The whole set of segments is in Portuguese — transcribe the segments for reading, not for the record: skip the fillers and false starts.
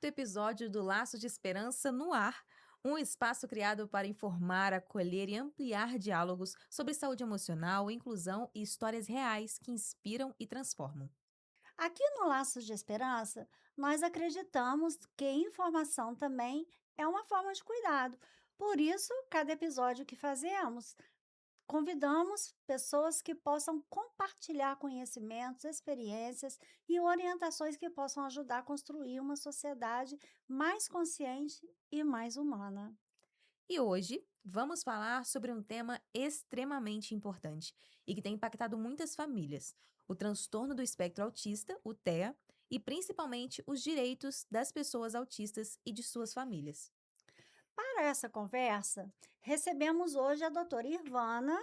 quarto episódio do Laço de Esperança no Ar, um espaço criado para informar, acolher e ampliar diálogos sobre saúde emocional, inclusão e histórias reais que inspiram e transformam. Aqui no Laços de Esperança, nós acreditamos que informação também é uma forma de cuidado. Por isso, cada episódio que fazemos, convidamos pessoas que possam compartilhar conhecimentos, experiências e orientações que possam ajudar a construir uma sociedade mais consciente e mais humana. E hoje vamos falar sobre um tema extremamente importante e que tem impactado muitas famílias: o transtorno do espectro autista, o TEA, e principalmente os direitos das pessoas autistas e de suas famílias. Para essa conversa, recebemos hoje a doutora Irvana,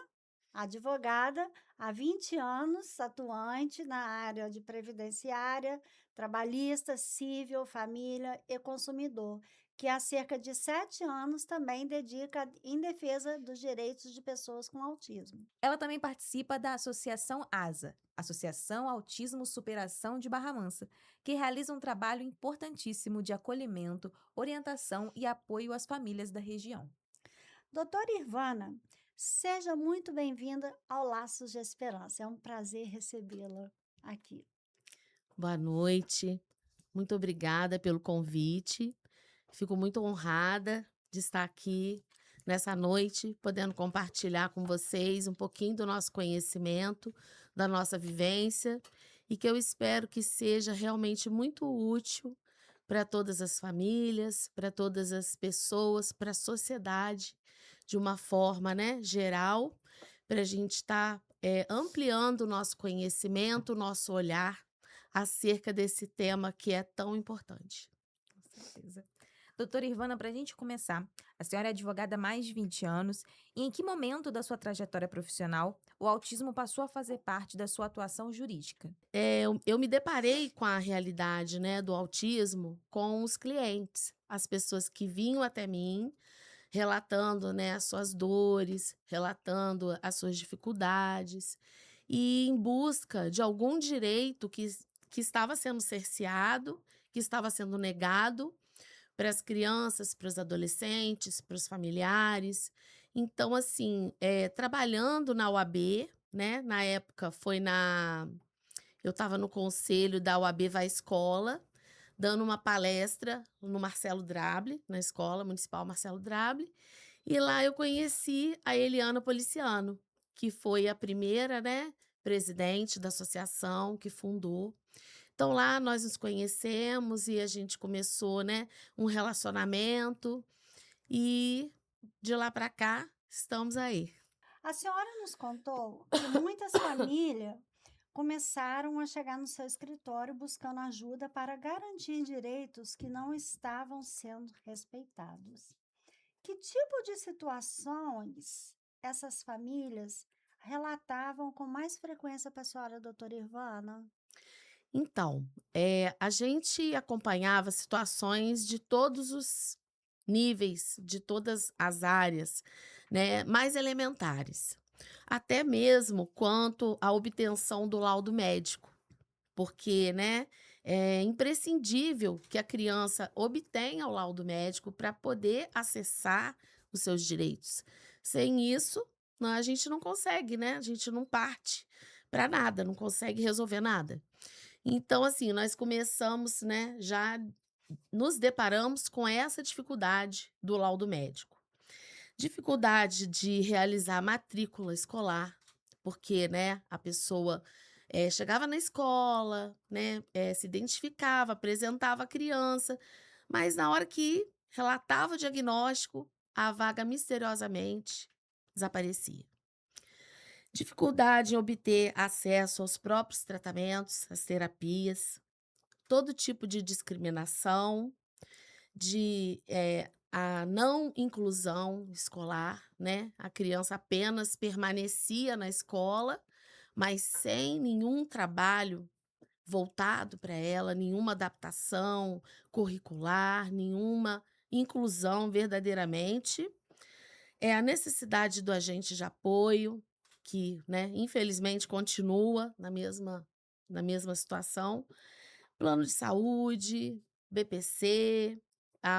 advogada há 20 anos, atuante na área de previdenciária, trabalhista, civil, família e consumidor, que há cerca de 7 anos também dedica em defesa dos direitos de pessoas com autismo. Ela também participa da Associação ASA, Associação Autismo Superação de Barra Mansa, que realiza um trabalho importantíssimo de acolhimento, orientação e apoio às famílias da região. Doutora Irvana, seja muito bem-vinda ao Laços de Esperança. É um prazer recebê-la aqui. Boa noite, muito obrigada pelo convite. Fico muito honrada de estar aqui nessa noite, podendo compartilhar com vocês um pouquinho do nosso conhecimento, da nossa vivência, e que eu espero que seja realmente muito útil para todas as famílias, para todas as pessoas, para a sociedade, de uma forma, né, geral, para a gente estar ampliando o nosso conhecimento, o nosso olhar acerca desse tema que é tão importante. Com certeza. Doutora Irvana, para a gente começar, a senhora é advogada há mais de 20 anos, e em que momento da sua trajetória profissional o autismo passou a fazer parte da sua atuação jurídica? Eu me deparei com a realidade, né, do autismo com os clientes, as pessoas que vinham até mim relatando, né, as suas dores, relatando as suas dificuldades, e em busca de algum direito que estava sendo cerceado, que estava sendo negado para as crianças, para os adolescentes, para os familiares. Então, assim, trabalhando na UAB, né, na época eu estava no conselho da UAB Vai Escola, dando uma palestra no Marcelo Drable, na Escola Municipal Marcelo Drable, e lá eu conheci a Eliana Policiano, que foi a primeira, né, presidente da associação que fundou. Então lá nós nos conhecemos e a gente começou, né, um relacionamento e de lá para cá estamos aí. A senhora nos contou que muitas famílias começaram a chegar no seu escritório buscando ajuda para garantir direitos que não estavam sendo respeitados. Que tipo de situações essas famílias relatavam com mais frequência para a senhora, doutora Ivana? Então, a gente acompanhava situações de todos os níveis, de todas as áreas, né, mais elementares. Até mesmo quanto à obtenção do laudo médico, porque, né, é imprescindível que a criança obtenha o laudo médico para poder acessar os seus direitos. Sem isso, a gente não consegue, né? A gente não parte para nada, não consegue resolver nada. Então, assim, nós começamos, né, já nos deparamos com essa dificuldade do laudo médico. Dificuldade de realizar a matrícula escolar, porque, né, a pessoa chegava na escola, né, se identificava, apresentava a criança, mas na hora que relatava o diagnóstico, a vaga misteriosamente desaparecia. Dificuldade em obter acesso aos próprios tratamentos, às terapias, todo tipo de discriminação, a não inclusão escolar, né? A criança apenas permanecia na escola, mas sem nenhum trabalho voltado para ela, nenhuma adaptação curricular, nenhuma inclusão verdadeiramente. É a necessidade do agente de apoio, que, né, infelizmente continua na mesma situação. Plano de saúde, BPC,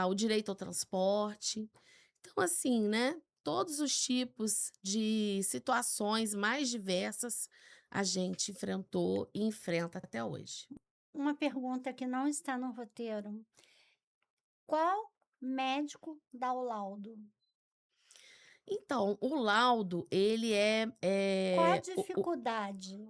o direito ao transporte. Então, assim, né, todos os tipos de situações mais diversas a gente enfrentou e enfrenta até hoje. Uma pergunta que não está no roteiro: qual médico dá o laudo? Então, o laudo, ele Qual a dificuldade?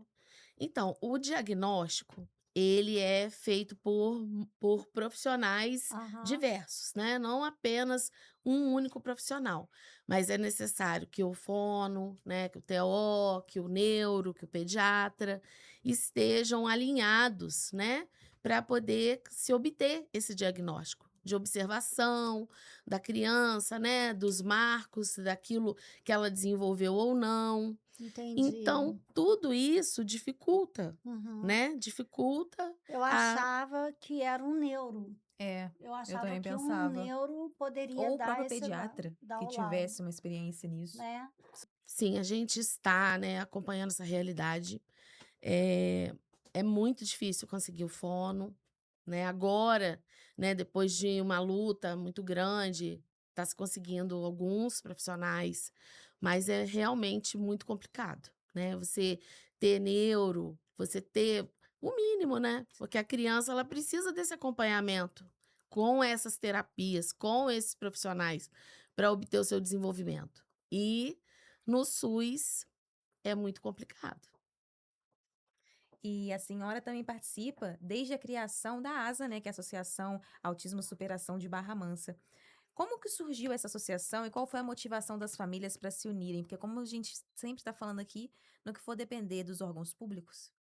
então, o diagnóstico, ele é feito por profissionais Aham, diversos, né, não apenas um único profissional, mas é necessário que o fono, né, que o TO, que o neuro, que o pediatra estejam alinhados, né, para poder se obter esse diagnóstico de observação da criança, né, dos marcos, daquilo que ela desenvolveu ou não. entendi. Então, tudo isso dificulta, Uhum. né, dificulta Eu a achava que era um neuro. É, Eu eu achava também que um pensava. neuro poderia Ou o dar próprio esse pediatra dar que o laudo, tivesse uma experiência nisso. né. sim, a gente está, né, acompanhando essa realidade. É é muito difícil conseguir o fono, né, agora, né, depois de uma luta muito grande, está se conseguindo alguns profissionais, mas é realmente muito complicado, né, você ter neuro, você ter o mínimo, né, porque a criança ela precisa desse acompanhamento com essas terapias, com esses profissionais, para obter o seu desenvolvimento. E no SUS é muito complicado. E a senhora também participa desde a criação da ASA, né, que é a Associação Autismo Superação de Barra Mansa. Como que surgiu essa associação e qual foi a motivação das famílias para se unirem? Porque como a gente sempre está falando aqui, no que for depender dos órgãos públicos,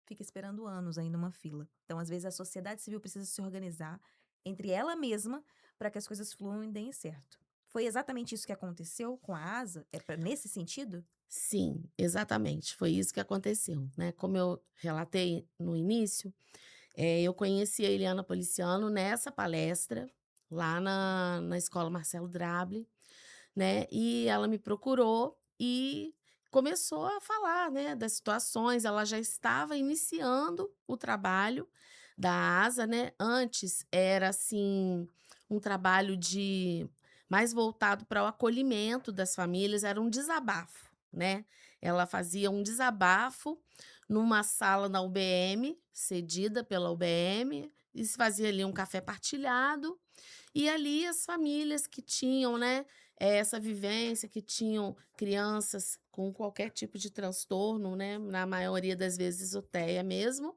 fica esperando anos aí numa fila. Então, às vezes, a sociedade civil precisa se organizar entre ela mesma para que as coisas fluam e deem certo. Foi exatamente isso que aconteceu com a ASA? Nesse sentido? Sim, exatamente, foi isso que aconteceu, né. Como eu relatei no início, eu conheci a Eliana Policiano nessa palestra, lá na escola Marcelo Drabble, né, e ela me procurou e começou a falar, né, das situações, ela já estava iniciando o trabalho da ASA, né, antes era, assim, um trabalho de mais voltado para o acolhimento das famílias, era um desabafo, né, ela fazia um desabafo numa sala na UBM, cedida pela UBM, e se fazia ali um café partilhado, e ali as famílias que tinham, né, essa vivência, que tinham crianças com qualquer tipo de transtorno, né, na maioria das vezes o TEA mesmo,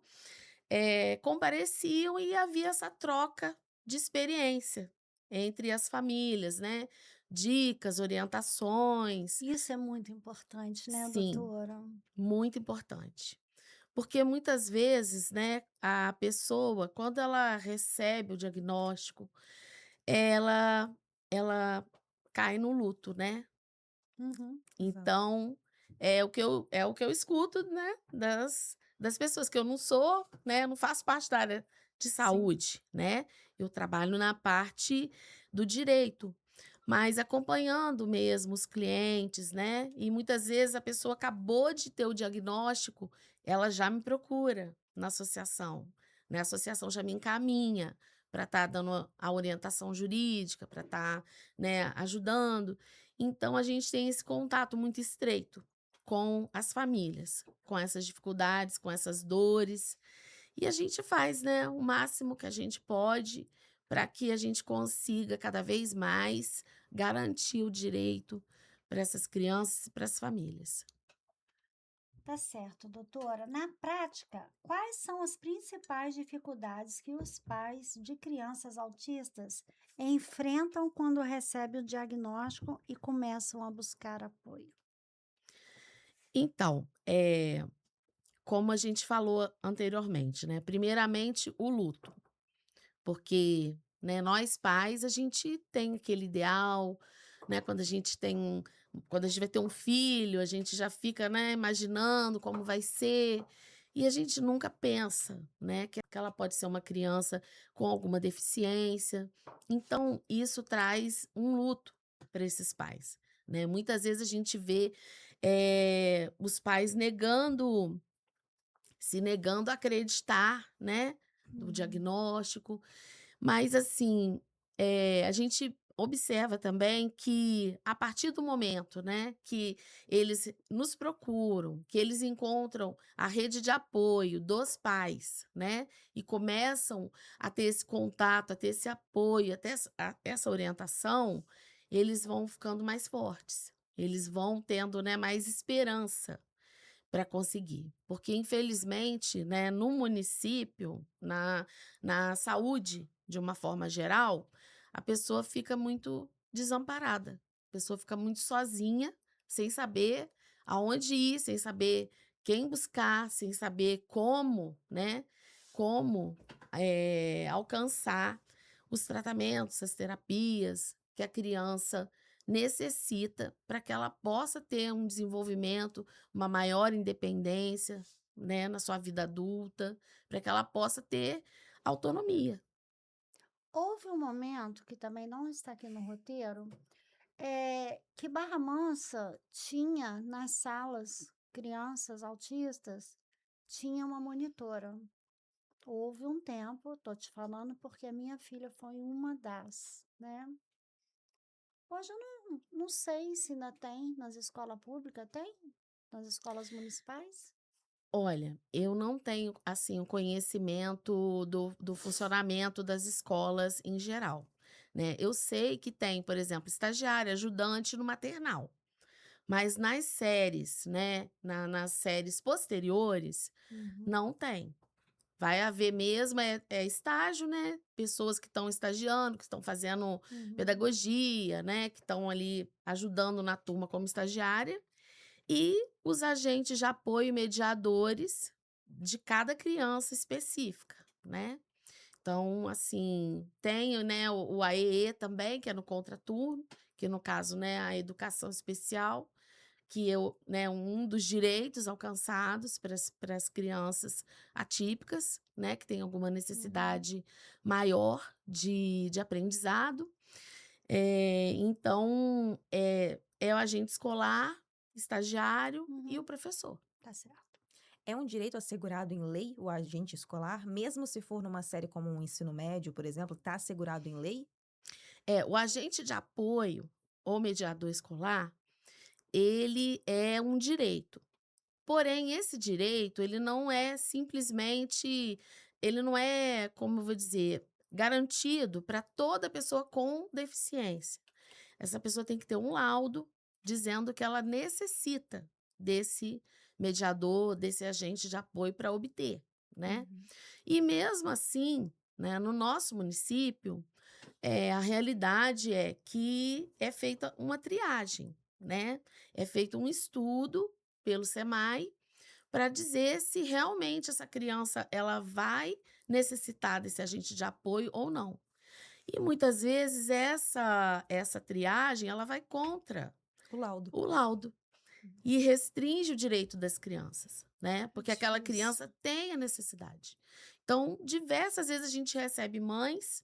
compareciam e havia essa troca de experiência entre as famílias, né, dicas, orientações. Isso é muito importante, né, Sim, doutora? muito importante. Porque muitas vezes, né, a pessoa, quando ela recebe o diagnóstico, ela ela cai no luto, né. Uhum. Exato. Então, é o que eu escuto, né, das pessoas, que eu não sou, né, não faço parte da área de Sim. saúde, né, eu trabalho na parte do direito, mas acompanhando mesmo os clientes, né, e muitas vezes a pessoa acabou de ter o diagnóstico, ela já me procura na associação, né, a associação já me encaminha para estar dando a orientação jurídica, para estar, né, ajudando. Então a gente tem esse contato muito estreito com as famílias, com essas dificuldades, com essas dores, e a gente faz, né, o máximo que a gente pode para que a gente consiga cada vez mais garantir o direito para essas crianças e para as famílias. Tá certo, doutora. Na prática, quais são as principais dificuldades que os pais de crianças autistas enfrentam quando recebem o diagnóstico e começam a buscar apoio? Então, como a gente falou anteriormente, né, primeiramente o luto. Porque, né, nós pais, a gente tem aquele ideal, né, quando a gente vai ter um filho, a gente já fica, né, imaginando como vai ser, e a gente nunca pensa, né, que ela pode ser uma criança com alguma deficiência. Então, isso traz um luto para esses pais, né. Muitas vezes a gente vê, os pais se negando a acreditar, né, no Uhum. diagnóstico, Mas assim, a gente observa também que a partir do momento, né, que eles nos procuram, que eles encontram a rede de apoio dos pais, né, e começam a ter esse contato, a ter esse apoio, até essa orientação, eles vão ficando mais fortes. Eles vão tendo, né, mais esperança para conseguir. Porque, infelizmente, né, no município, na saúde, de uma forma geral, a pessoa fica muito desamparada. A pessoa fica muito sozinha, sem saber aonde ir, sem saber quem buscar, sem saber como, né? Como alcançar os tratamentos, as terapias que a criança necessita para que ela possa ter um desenvolvimento, uma maior independência, né, na sua vida adulta, para que ela possa ter autonomia. Houve um momento, que também não está aqui no roteiro, que Barra Mansa tinha nas salas, crianças autistas, tinha uma monitora. Houve um tempo, tô te falando porque a minha filha foi uma das, né. Hoje eu não sei se ainda tem nas escola pública, tem? Nas escolas municipais? Olha, eu não tenho, assim, o conhecimento do funcionamento das escolas em geral, né. Eu sei que tem, por exemplo, estagiária, ajudante no maternal, mas nas séries, né, nas séries posteriores, Uhum, não tem. Vai haver mesmo estágio, né, pessoas que estão estagiando, que estão fazendo uhum, pedagogia, né, que estão ali ajudando na turma como estagiária, e os agentes de apoio e mediadores de cada criança específica, né. Então, assim, tem, né, o AEE também, que é no contraturno, que no caso, né, a educação especial, que eu, né, um dos direitos alcançados para as crianças atípicas, né, que têm alguma uhum, necessidade maior de aprendizado. Então, é o agente escolar, estagiário e o uhum, professor. tá certo. É um direito assegurado em lei o agente escolar, mesmo se for numa série como um ensino médio, por exemplo, está assegurado em lei? O agente de apoio ou mediador escolar, ele é um direito. Porém, esse direito, ele não é, como eu vou dizer, garantido para toda pessoa com deficiência. Essa pessoa tem que ter um laudo dizendo que ela necessita desse mediador, desse agente de apoio para obter, né. Uhum. E mesmo assim, né, no nosso município, a realidade é que é feita uma triagem, né, é feito um estudo pelo SEMAI para dizer se realmente essa criança ela vai necessitar desse agente de apoio ou não. E muitas vezes essa triagem ela vai contra O laudo. o laudo e restringe o direito das crianças, né, É porque aquela difícil. criança tem a necessidade. Então, diversas vezes a gente recebe mães,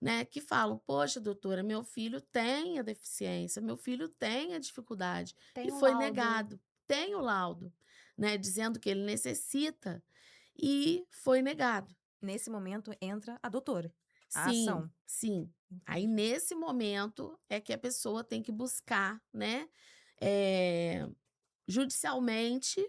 né, que falam: "Poxa, doutora, meu filho tem a deficiência, meu filho tem a dificuldade", e Tem um foi laudo. negado. Tem o laudo, né, dizendo que ele necessita e foi negado. Nesse momento entra a doutora, a Sim, ação. sim. Aí, Entendi. nesse momento, é que a pessoa tem que buscar, né, eh, judicialmente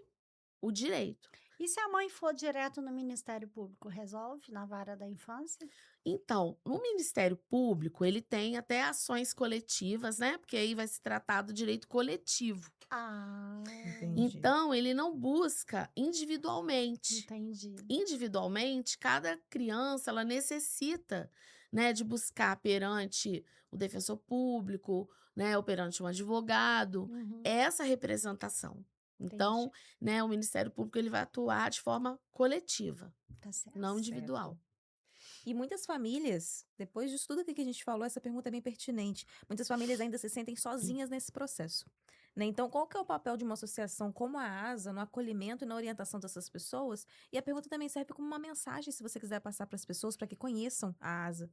o direito. E se a mãe for direto no Ministério Público, resolve na vara da infância? Então, o Ministério Público, ele tem até ações coletivas, né, porque aí vai se tratar do direito coletivo. Ah, Entendi. Então, ele não busca individualmente. entendi. Individualmente, cada criança ela necessita, né, de buscar perante o defensor público, né, ou perante um advogado, Uhum, essa representação. entendi. Então, né, o Ministério Público ele vai atuar de forma coletiva, Tá certo. não Certo. individual. E muitas famílias, depois disso tudo aqui que a gente falou, essa pergunta é bem pertinente. Muitas famílias ainda se sentem sozinhas nesse processo, né? Então, qual que é o papel de uma associação como a ASA no acolhimento e na orientação dessas pessoas? E a pergunta também serve como uma mensagem, se você quiser passar para as pessoas, para que conheçam a ASA.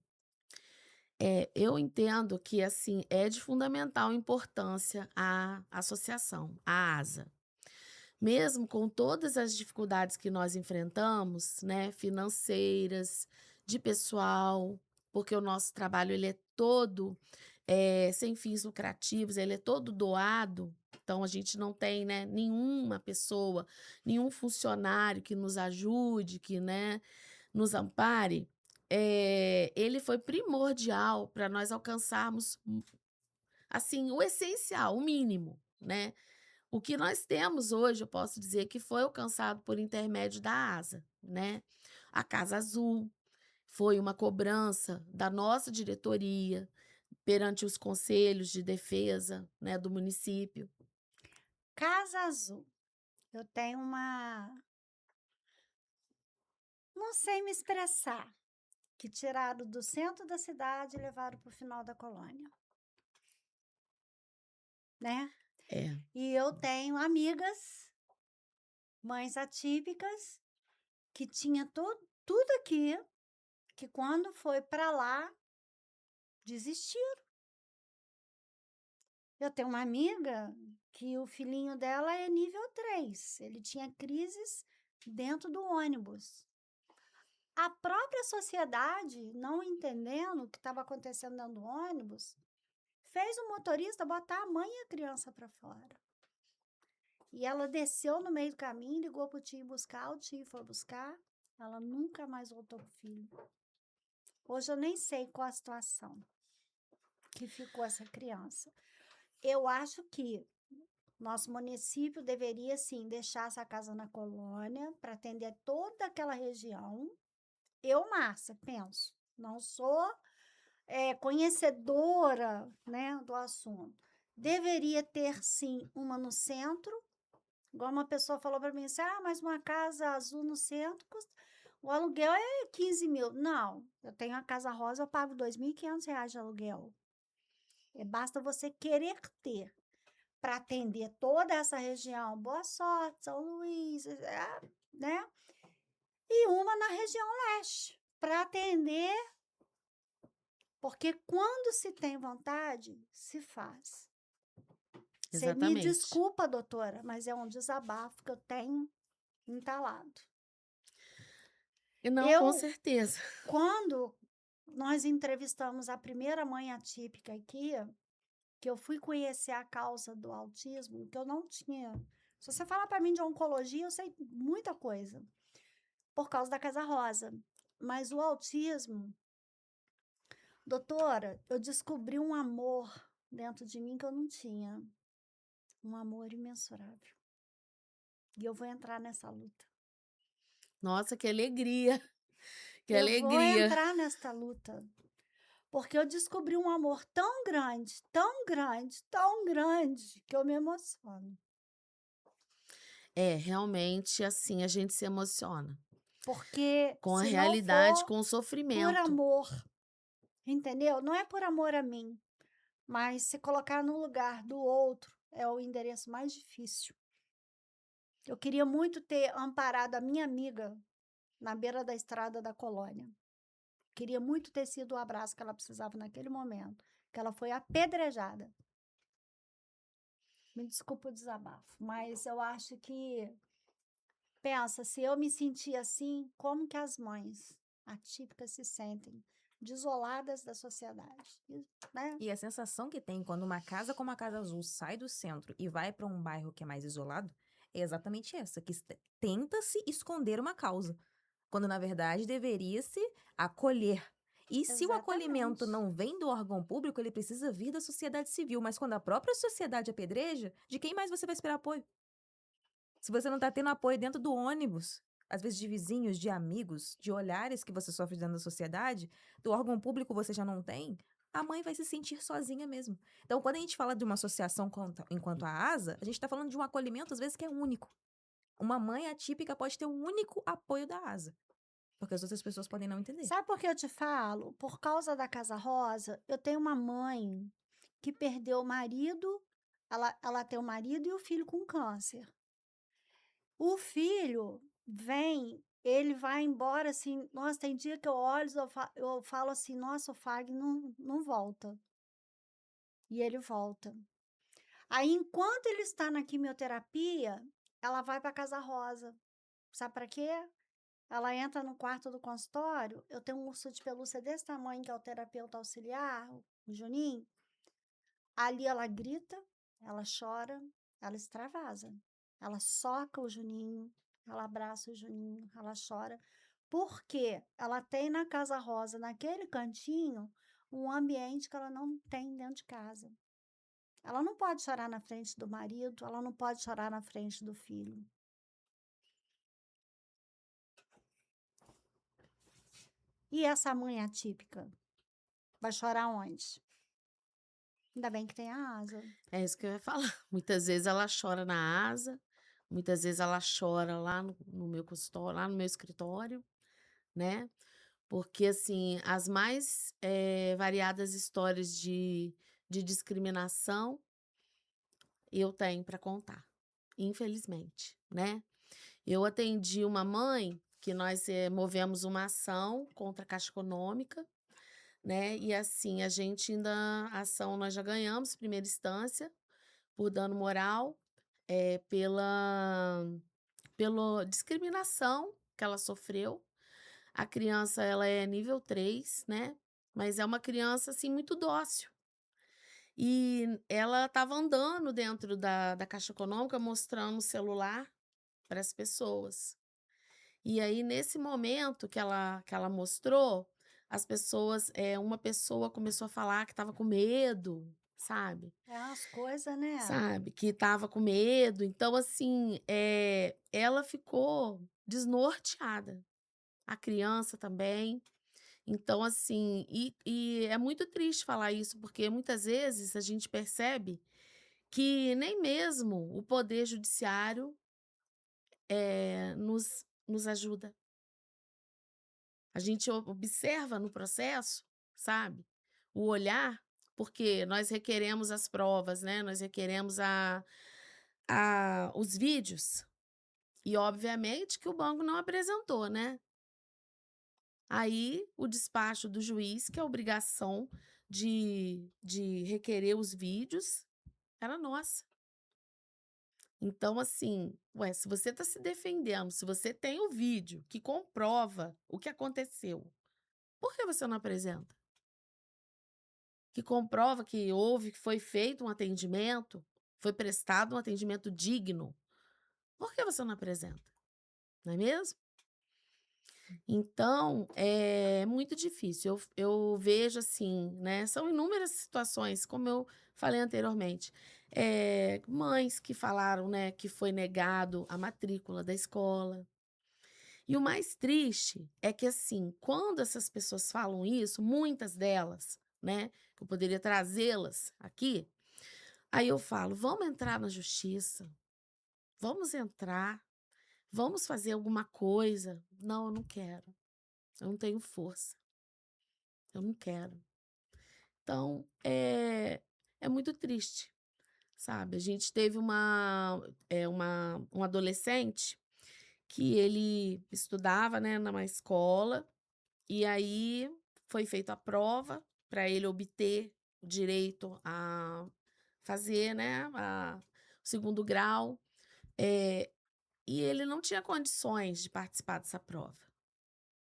Eu entendo que assim é de fundamental importância a associação, a ASA. Mesmo com todas as dificuldades que nós enfrentamos, né, financeiras, de pessoal, porque o nosso trabalho ele é todo sem fins lucrativos, ele é todo doado. Então a gente não tem, né, nenhuma pessoa, nenhum funcionário que nos ajude, que, né, nos ampare. Ele foi primordial para nós alcançarmos assim o essencial, o mínimo, né? O que nós temos hoje, eu posso dizer que foi alcançado por intermédio da ASA, né? A Casa Azul foi uma cobrança da nossa diretoria perante os conselhos de defesa, né, do município. Casa Azul. Eu tenho uma. Não sei me expressar. Que tiraram do centro da cidade e levaram para o final da colônia, né? É, E eu tenho amigas, mães atípicas, que tinha tudo aqui, que quando foi para lá, desistiram. Eu tenho uma amiga que o filhinho dela é nível 3. Ele tinha crises dentro do ônibus. A própria sociedade, não entendendo o que estava acontecendo dentro do ônibus, fez o motorista botar a mãe e a criança para fora. E ela desceu no meio do caminho, ligou pro tio buscar, o tio foi buscar. Ela nunca mais voltou com o filho. Hoje eu nem sei qual a situação que ficou essa criança. Eu acho que nosso município deveria, sim, deixar essa casa na colônia para atender toda aquela região. Eu, Márcia, penso, não sou conhecedora, né, do assunto. Deveria ter, sim, uma no centro. Igual uma pessoa falou para mim assim, mas uma casa azul no centro, o aluguel é 15 mil. Não, eu tenho a casa rosa, eu pago R$ 2.500 de aluguel. Basta você querer ter para atender toda essa região, Boa Sorte, São Luís, né? E uma na região leste, para atender, porque quando se tem vontade, se faz. Você me exatamente. desculpa, doutora, mas é um desabafo que eu tenho entalado. E não, com Eu, certeza. quando nós entrevistamos a primeira mãe atípica aqui, que eu fui conhecer a causa do autismo, que eu não tinha. Se você falar para mim de oncologia, eu sei muita coisa, por causa da Casa Rosa. Mas o autismo, doutora, eu descobri um amor dentro de mim que eu não tinha. Um amor imensurável. E eu vou entrar nessa luta. Nossa, que alegria! Que Eu vou alegria! entrar nesta luta. Porque eu descobri um amor tão grande, tão grande, tão grande, que eu me emociono. É, realmente, assim, a gente se emociona Porque com a se não realidade, for com o por sofrimento. amor, entendeu? Não é por amor a mim, mas se colocar no lugar do outro é o endereço mais difícil. Eu queria muito ter amparado a minha amiga na beira da estrada da colônia. Queria muito ter sido o abraço que ela precisava naquele momento, que ela foi apedrejada. Me desculpa o desabafo, mas eu acho que, pensa, se eu me sentir assim, como que as mães atípicas se sentem? Desoladas da sociedade, né? E a sensação que tem quando uma casa como a Casa Azul sai do centro e vai para um bairro que é mais isolado é exatamente essa, que tenta-se esconder uma causa, quando na verdade deveria-se acolher. E se o acolhimento Exatamente. não vem do órgão público, ele precisa vir da sociedade civil. Mas quando a própria sociedade apedreja, de quem mais você vai esperar apoio? Se você não tá tendo apoio dentro do ônibus, às vezes de vizinhos, de amigos, de olhares que você sofre dentro da sociedade, do órgão público você já não tem, a mãe vai se sentir sozinha mesmo. Então, quando a gente fala de uma associação enquanto a ASA, a gente está falando de um acolhimento, às vezes, que é único. Uma mãe atípica pode ter um único apoio da ASA, porque as outras pessoas podem não entender. Sabe por que eu te falo? Por causa da Casa Rosa, eu tenho uma mãe que perdeu o marido, ela tem o marido e o filho com câncer. O filho vem, ele vai embora assim, nossa, tem dia que eu olho, eu falo assim, nossa, o Fag não volta. E ele volta. Aí, enquanto ele está na quimioterapia, ela vai para Casa Rosa. Sabe para quê? Ela entra no quarto do consultório, eu tenho um urso de pelúcia desse tamanho, que é o terapeuta auxiliar, o Juninho. Ali ela grita, ela chora, ela extravasa. Ela soca o Juninho, ela abraça o Juninho, ela chora. Porque ela tem na Casa Rosa, naquele cantinho, um ambiente que ela não tem dentro de casa. Ela não pode chorar na frente do marido, ela não pode chorar na frente do filho. E essa mãe atípica? Vai chorar onde? Ainda bem que tem a asa. É isso que eu ia falar. Muitas vezes ela chora na asa, muitas vezes ela chora lá no meu consultório, lá no meu escritório, né? Porque, assim, as mais variadas histórias de discriminação eu tenho para contar, infelizmente, né? Eu atendi uma mãe que nós movemos uma ação contra a Caixa Econômica, né? E assim, a gente ainda, a ação nós já ganhamos, primeira instância, por dano moral, pela discriminação que ela sofreu. A criança, ela é nível 3, né? Mas é uma criança, assim, muito dócil. E ela estava andando dentro da Caixa Econômica, mostrando o celular para as pessoas. E aí, nesse momento que ela mostrou, as pessoas, uma pessoa começou a falar que estava com medo, sabe? É as coisas, né? Sabe? Que estava com medo. Então, assim, ela ficou desnorteada. A criança também. Então, assim, e é muito triste falar isso, porque muitas vezes a gente percebe que nem mesmo o poder judiciário nos ajuda. A gente observa no processo, sabe? O olhar, porque nós requeremos as provas, né? Nós requeremos os vídeos. E, obviamente, que o banco não apresentou, né? Aí, o despacho do juiz, que é a obrigação de requerer os vídeos, era nossa. Então, assim, se você está se defendendo, se você tem o vídeo que comprova o que aconteceu, por que você não apresenta? Que comprova que que foi feito um atendimento, foi prestado um atendimento digno. Por que você não apresenta? Não é mesmo? Então, é muito difícil. Eu vejo assim, né? São inúmeras situações, como eu falei anteriormente. Mães que falaram, né, que foi negado a matrícula da escola. E o mais triste é que, assim, quando essas pessoas falam isso, muitas delas, né, que eu poderia trazê-las aqui, aí eu falo: vamos entrar na justiça, vamos entrar, vamos fazer alguma coisa. Não, eu não quero. Eu não tenho força. Eu não quero. Então, é muito triste, sabe? A gente teve um adolescente que ele estudava, né, numa escola, e aí foi feita a prova para ele obter o direito a fazer, né, o segundo grau, e ele não tinha condições de participar dessa prova,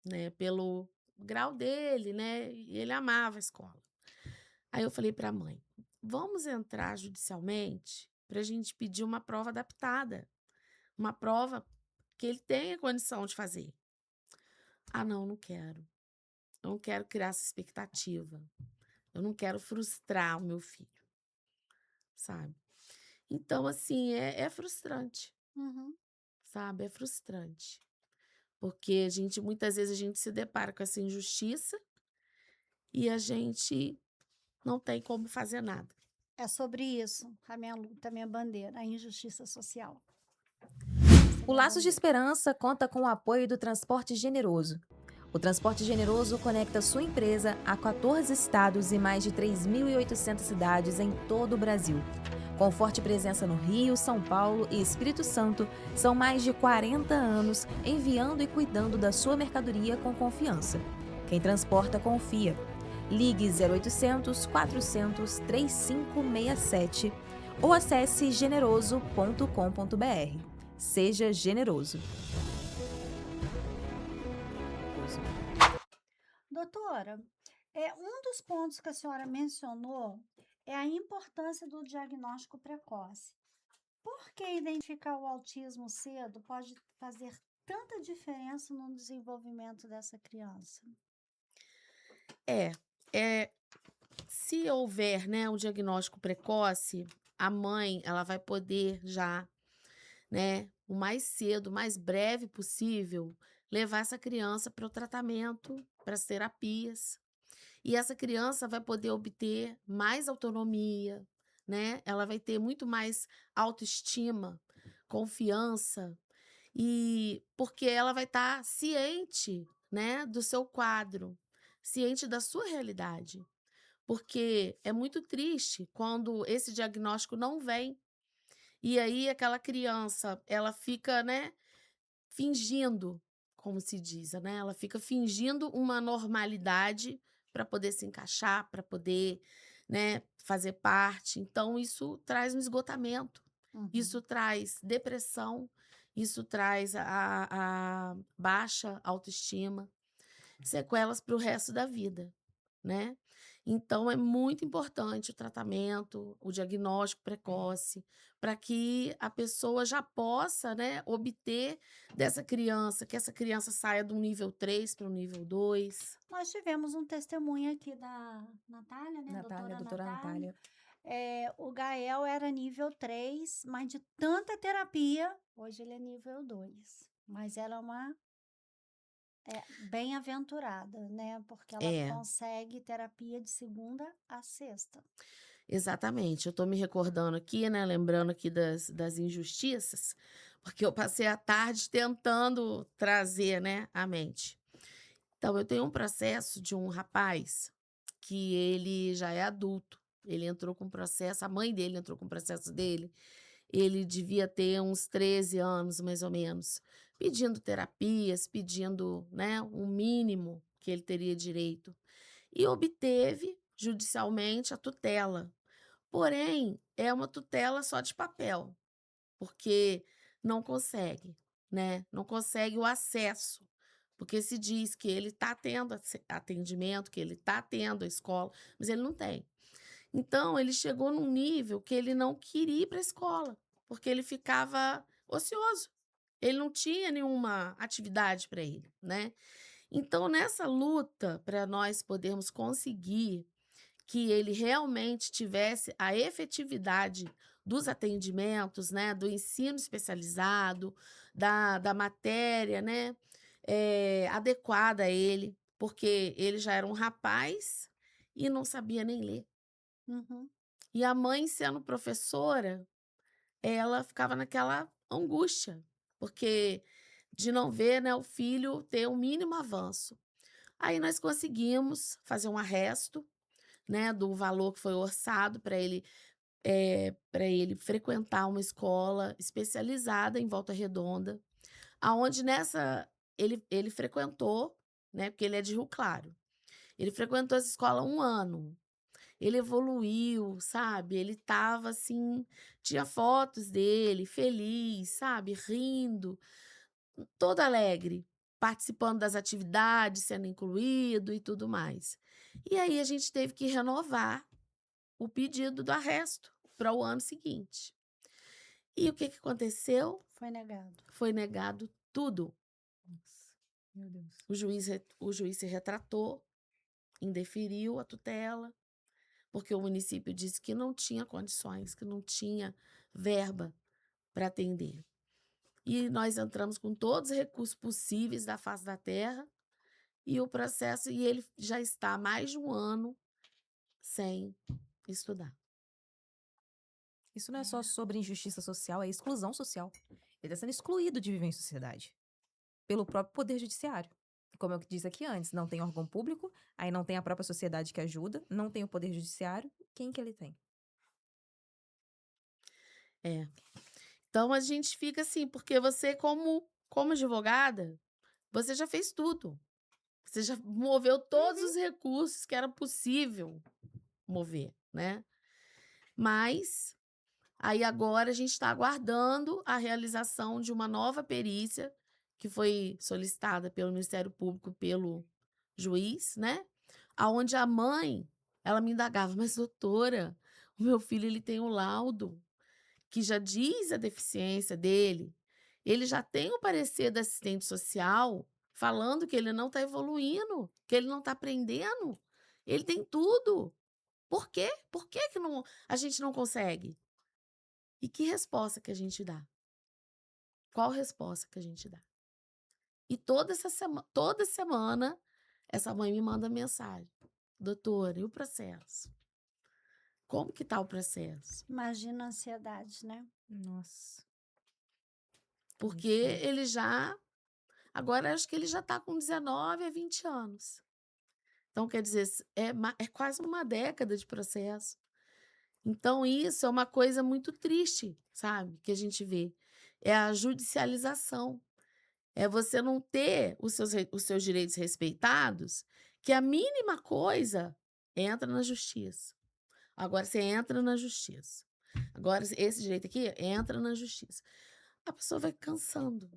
né, pelo grau dele, né, e ele amava a escola. Aí eu falei para a mãe: vamos entrar judicialmente para a gente pedir uma prova adaptada, uma prova que ele tenha condição de fazer. Ah, não, não quero. Eu não quero criar essa expectativa. Eu não quero frustrar o meu filho, sabe? Então, assim, é frustrante, Uhum. sabe? É frustrante. Porque muitas vezes a gente se depara com essa injustiça e a gente não tem como fazer nada. É sobre isso a minha luta, a minha bandeira, a injustiça social. O Laços de Esperança conta com o apoio do Transporte Generoso. O Transporte Generoso conecta sua empresa a 14 estados e mais de 3.800 cidades em todo o Brasil. Com forte presença no Rio, São Paulo e Espírito Santo, são mais de 40 anos enviando e cuidando da sua mercadoria com confiança. Quem transporta, confia. Ligue 0800 400 3567 ou acesse generoso.com.br. Seja generoso. isso. Doutora, um dos pontos que a senhora mencionou é a importância do diagnóstico precoce. Por que identificar o autismo cedo pode fazer tanta diferença no desenvolvimento dessa criança? É, é, se houver, né, um diagnóstico precoce, a mãe, ela vai poder já, né, o mais cedo, o mais breve possível, levar essa criança para o tratamento, para as terapias. E essa criança vai poder obter mais autonomia, né? Ela vai ter muito mais autoestima, confiança, e porque ela vai estar ciente, né, do seu quadro, ciente da sua realidade. Porque é muito triste quando esse diagnóstico não vem. E aí aquela criança, ela fica, né, fingindo, como se diz, né? Ela fica fingindo uma normalidade para poder se encaixar, para poder, né, fazer parte. Então, isso traz um esgotamento, isso Uhum. traz depressão, isso traz a baixa autoestima, sequelas para o resto da vida, né? Então, é muito importante o tratamento, o diagnóstico precoce, para que a pessoa já possa, né, obter dessa criança, que essa criança saia do nível 3 para o nível 2. Nós tivemos um testemunho aqui da Natália, né, Natália, doutora doutora Natália. Natália. O Gael era nível 3, mas de tanta terapia, hoje ele é nível 2. Mas ela é uma bem-aventurada, né? Porque ela É, consegue terapia de segunda a sexta. exatamente. Eu estou me recordando aqui, né, lembrando aqui das injustiças, porque eu passei a tarde tentando trazer, né, à mente. Então, eu tenho um processo de um rapaz que ele já é adulto. Ele entrou com processo, a mãe dele entrou com o processo dele. Ele devia ter uns 13 anos, mais ou menos, pedindo terapias, pedindo, né, um mínimo que ele teria direito. E obteve judicialmente a tutela. Porém, é uma tutela só de papel, porque não consegue, né? Não consegue o acesso. Porque se diz que ele está tendo atendimento, que ele está tendo a escola, mas ele não tem. Então, ele chegou num nível que ele não queria ir para a escola, porque ele ficava ocioso. Ele não tinha nenhuma atividade para ele, né? Então, nessa luta para nós podermos conseguir que ele realmente tivesse a efetividade dos atendimentos, né, do ensino especializado, da matéria, né, adequada a ele, porque ele já era um rapaz e não sabia nem ler. Uhum. E a mãe, sendo professora, ela ficava naquela angústia, porque de não ver, né, o filho ter o mínimo avanço. Aí nós conseguimos fazer um arresto, né, do valor que foi orçado para ele frequentar uma escola especializada em Volta Redonda, aonde nessa ele frequentou, né, porque ele é de Rio Claro. Ele frequentou essa escola 1 ano. Ele evoluiu, sabe, ele estava assim, tinha fotos dele feliz, sabe, rindo, todo alegre, participando das atividades, sendo incluído e tudo mais. E aí a gente teve que renovar o pedido do arresto para o ano seguinte. E o que que aconteceu? Foi negado. Foi negado tudo. Nossa, meu Deus. O juiz se retratou, indeferiu a tutela, porque o município disse que não tinha condições, que não tinha verba para atender. E nós entramos com todos os recursos possíveis da face da terra e o processo, e ele já está há mais de 1 ano sem estudar. Isso não é só sobre injustiça social, é exclusão social. Ele está sendo excluído de viver em sociedade pelo próprio poder judiciário. Como eu disse aqui antes, não tem órgão público, aí não tem a própria sociedade que ajuda, não tem o poder judiciário. Quem que ele tem? É. Então a gente fica assim, porque você, como advogada, você já fez tudo. Você já moveu todos os recursos que era possível mover, né? Mas aí agora a gente está aguardando a realização de uma nova perícia que foi solicitada pelo Ministério Público, pelo juiz, né? Aonde a mãe, ela me indagava, mas doutora, o meu filho ele tem um laudo que já diz a deficiência dele, ele já tem o parecer da assistente social falando que ele não está evoluindo, que ele não está aprendendo, ele tem tudo. Por quê? Por que que não, a gente não consegue? E que resposta que a gente dá? Qual resposta que a gente dá? E toda semana, essa mãe me manda mensagem. Doutora, e o processo? Como que tá o processo? Imagina a ansiedade, né? Nossa. Porque Imagino. ele já... Agora, acho que ele já tá com 19 a 20 anos. Então, quer dizer, é quase uma década de processo. Então, isso é uma coisa muito triste, sabe? Que a gente vê. É a judicialização. É você não ter os seus direitos respeitados, que a mínima coisa entra na justiça. Agora você entra na justiça. Agora esse direito aqui entra na justiça. A pessoa vai cansando,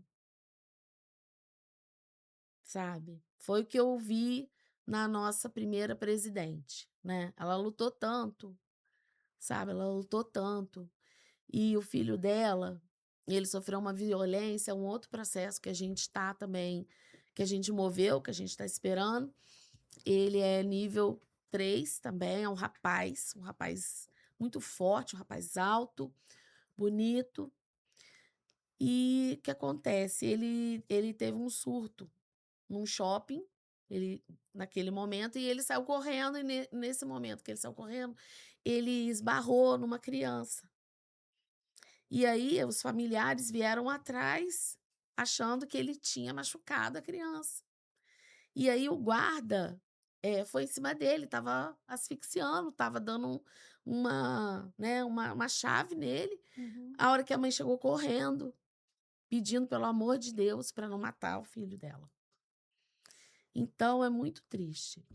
sabe? Foi o que eu vi na nossa primeira presidente, né? Ela lutou tanto, sabe? Ela lutou tanto. E o filho dela, ele sofreu uma violência, um outro processo que a gente está também, que a gente moveu, que a gente está esperando. Ele é nível 3 também, é um rapaz muito forte, um rapaz alto, bonito. E o que acontece? Ele teve um surto num shopping, ele, naquele momento, e ele saiu correndo, e nesse momento que ele saiu correndo, ele esbarrou numa criança. E aí os familiares vieram atrás, achando que ele tinha machucado a criança. E aí o guarda foi em cima dele, estava asfixiando, estava dando uma chave nele. Uhum. A hora que a mãe chegou correndo, pedindo pelo amor de Deus para não matar o filho dela. Então é muito triste.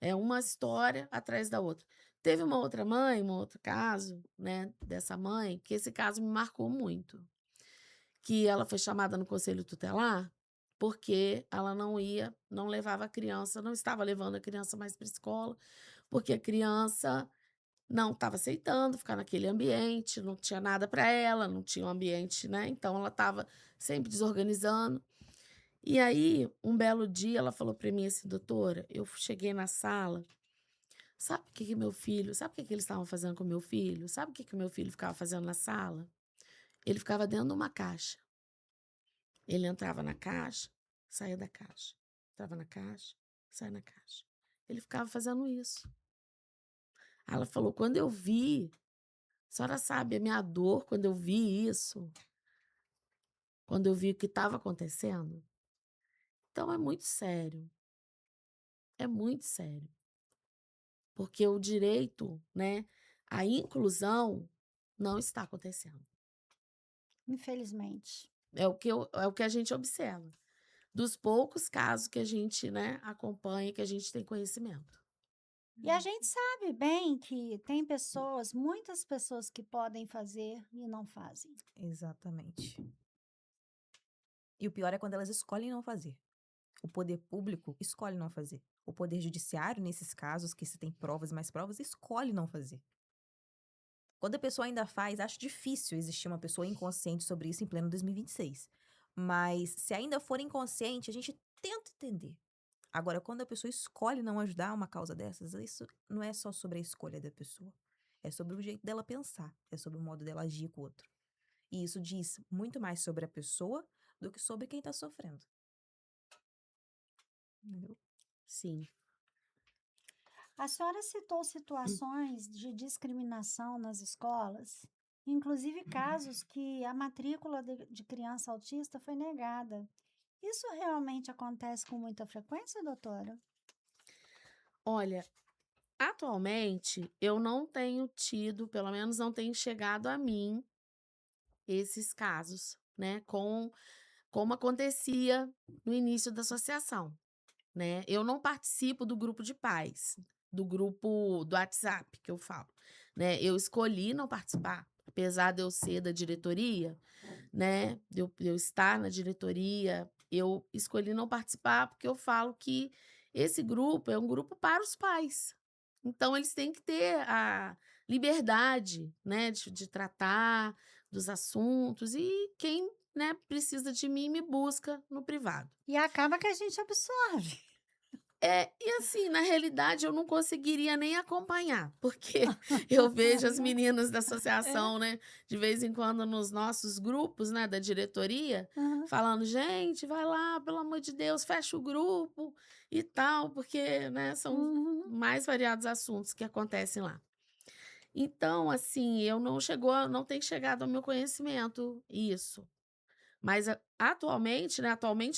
É uma história atrás da outra. Teve uma outra mãe, um outro caso, né, dessa mãe, que esse caso me marcou muito. Que ela foi chamada no conselho tutelar porque ela não levava a criança, não estava levando a criança mais para a escola, porque a criança não estava aceitando ficar naquele ambiente, não tinha nada para ela, não tinha um ambiente, né? Então ela estava sempre desorganizando. E aí, um belo dia, ela falou para mim assim, doutora, eu cheguei na sala, sabe o que que eles estavam fazendo com meu filho? Sabe o que que meu filho ficava fazendo na sala? Ele ficava dentro de uma caixa. Ele entrava na caixa, saía da caixa. Entrava na caixa, saía na caixa. Ele ficava fazendo isso. Ela falou, quando eu vi, a senhora sabe a minha dor quando eu vi isso, quando eu vi o que estava acontecendo. Então é muito sério, é muito sério. Porque o direito, né, a inclusão não está acontecendo. Infelizmente. É o que a gente observa. Dos poucos casos que a gente, né, acompanha, que a gente tem conhecimento. E a gente sabe bem que tem pessoas, muitas pessoas que podem fazer e não fazem. Exatamente. E o pior é quando elas escolhem não fazer. O poder público escolhe não fazer. O poder judiciário, nesses casos, que se tem provas e mais provas, escolhe não fazer. Quando a pessoa ainda faz, acho difícil existir uma pessoa inconsciente sobre isso em pleno 2026. Mas se ainda for inconsciente, a gente tenta entender. Agora, quando a pessoa escolhe não ajudar uma causa dessas, isso não é só sobre a escolha da pessoa. É sobre o jeito dela pensar, é sobre o modo dela agir com o outro. E isso diz muito mais sobre a pessoa do que sobre quem tá sofrendo. Entendeu? Sim. A senhora citou situações de discriminação nas escolas, inclusive casos que a matrícula de criança autista foi negada. Isso realmente acontece com muita frequência, doutora? Olha, atualmente eu não tenho tido, pelo menos não tem chegado a mim esses casos, né, como acontecia no início da associação, né? Eu não participo do grupo de pais, do grupo do WhatsApp que eu falo, né? Eu escolhi não participar, apesar de eu ser da diretoria, né, de eu estar na diretoria, eu escolhi não participar, porque eu falo que esse grupo é um grupo para os pais. Então eles têm que ter a liberdade, né, de tratar dos assuntos e quem, né, precisa de mim me busca no privado. E acaba que a gente absorve. E assim, na realidade eu não conseguiria nem acompanhar, porque eu vejo as meninas da É. associação, né, de vez em quando nos nossos grupos, né, da diretoria, Aham. falando: "Gente, vai lá, pelo amor de Deus, fecha o grupo e tal", porque, né, são Uhum. mais variados assuntos que acontecem lá. Então, assim, eu não tem chegado ao meu conhecimento isso. Mas atualmente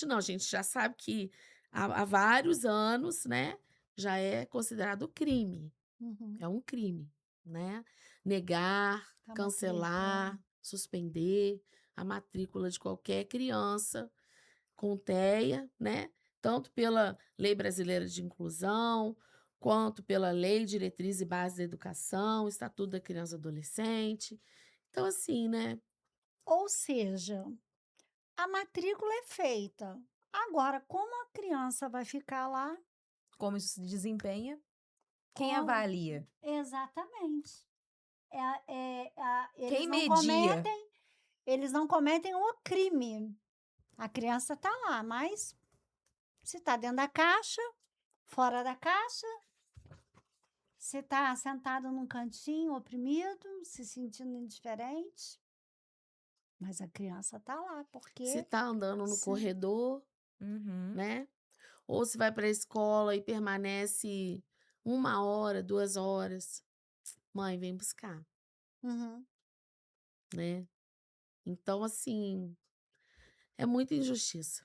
não, a gente já sabe que há vários anos, né, já é considerado crime, Uhum. é um crime, né, negar, A matrícula. cancelar, suspender a matrícula de qualquer criança com TEA, né, tanto pela Lei Brasileira de Inclusão, quanto pela Lei Diretriz e Base da Educação, Estatuto da Criança e Adolescente. Então assim, né. Ou seja, a matrícula é feita. Agora, como a criança vai ficar lá? Como isso se desempenha? Quem Com avalia? Exatamente. Quem media? Eles não cometem o crime. A criança está lá, mas se está dentro da caixa, fora da caixa, se está sentado num cantinho, oprimido, se sentindo indiferente, mas a criança está lá, Se porque tá andando no se corredor, Uhum. né, ou se vai para a escola e permanece 1 hora, 2 horas, "Mãe, vem buscar", Uhum. né. Então, assim, é muita injustiça,